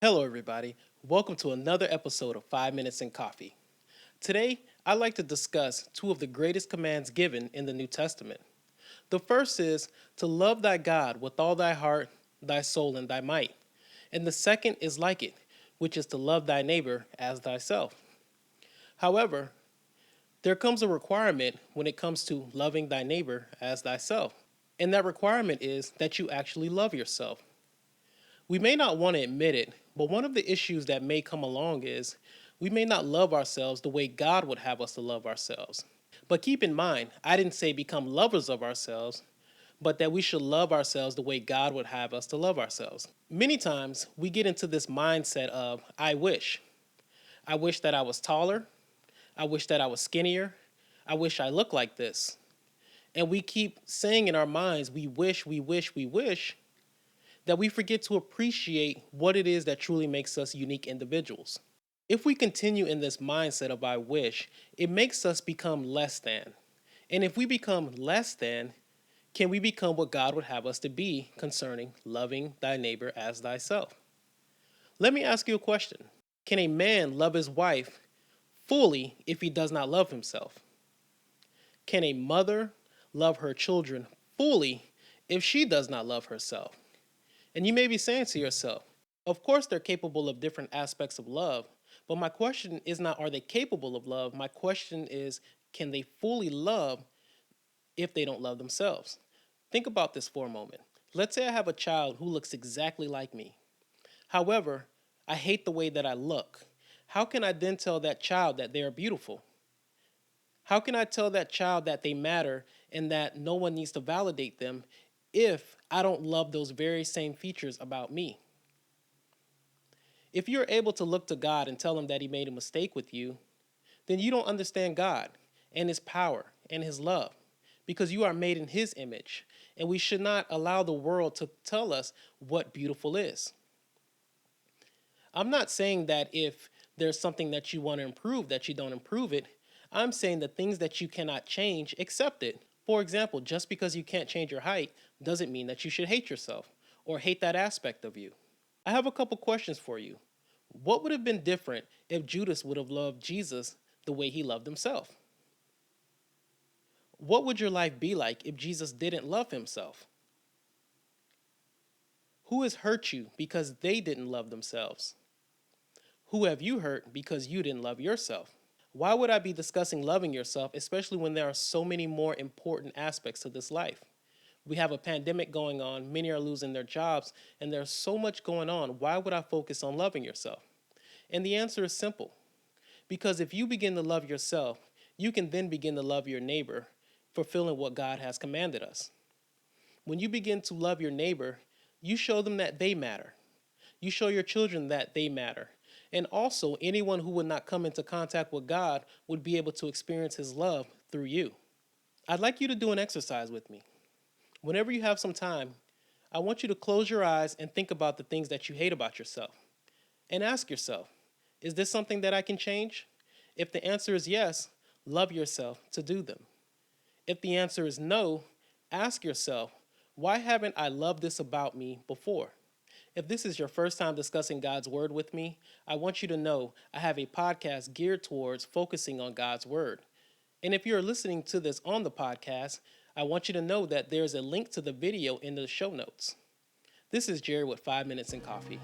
Hello, everybody. Welcome to another episode of 5 Minutes in Coffee. Today, I'd like to discuss two of the greatest commands given in the New Testament. The first is to love thy God with all thy heart, thy soul, and thy might. And the second is like it, which is to love thy neighbor as thyself. However, there comes a requirement when it comes to loving thy neighbor as thyself. And that requirement is that you actually love yourself. We may not want to admit it, but one of the issues that may come along is we may not love ourselves the way God would have us to love ourselves. But keep in mind, I didn't say become lovers of ourselves, but that we should love ourselves the way God would have us to love ourselves. Many times we get into this mindset of, I wish. I wish that I was taller. I wish that I was skinnier. I wish I looked like this. And we keep saying in our minds, we wish, we wish, we wish, that we forget to appreciate what it is that truly makes us unique individuals. If we continue in this mindset of I wish, it makes us become less than. And if we become less than, can we become what God would have us to be concerning loving thy neighbor as thyself? Let me ask you a question. Can a man love his wife fully if he does not love himself? Can a mother love her children fully if she does not love herself? And you may be saying to yourself, of course they're capable of different aspects of love, but my question is not are they capable of love? My question is can they fully love if they don't love themselves? Think about this for a moment. Let's say I have a child who looks exactly like me. However, I hate the way that I look. How can I then tell that child that they are beautiful? How can I tell that child that they matter and that no one needs to validate them if I don't love those very same features about me? If you're able to look to God and tell him that he made a mistake with you, then you don't understand God and his power and his love because you are made in his image. And we should not allow the world to tell us what beautiful is. I'm not saying that if there's something that you want to improve, that you don't improve it. I'm saying the things that you cannot change, accept it. For example, just because you can't change your height doesn't mean that you should hate yourself or hate that aspect of you. I have a couple questions for you. What would have been different if Judas would have loved Jesus the way he loved himself? What would your life be like if Jesus didn't love himself? Who has hurt you because they didn't love themselves? Who have you hurt because you didn't love yourself? Why would I be discussing loving yourself, especially when there are so many more important aspects to this life? We have a pandemic going on, many are losing their jobs, and there's so much going on. Why would I focus on loving yourself? And the answer is simple. Because if you begin to love yourself, you can then begin to love your neighbor, fulfilling what God has commanded us. When you begin to love your neighbor, you show them that they matter. You show your children that they matter. And also, anyone who would not come into contact with God would be able to experience his love through you. I'd like you to do an exercise with me. Whenever you have some time, I want you to close your eyes and think about the things that you hate about yourself. And ask yourself, is this something that I can change? If the answer is yes, love yourself to do them. If the answer is no, ask yourself, why haven't I loved this about me before? If this is your first time discussing God's Word with me, I want you to know I have a podcast geared towards focusing on God's Word. And if you're listening to this on the podcast, I want you to know that there's a link to the video in the show notes. This is Jerry with 5 Minutes in Coffee.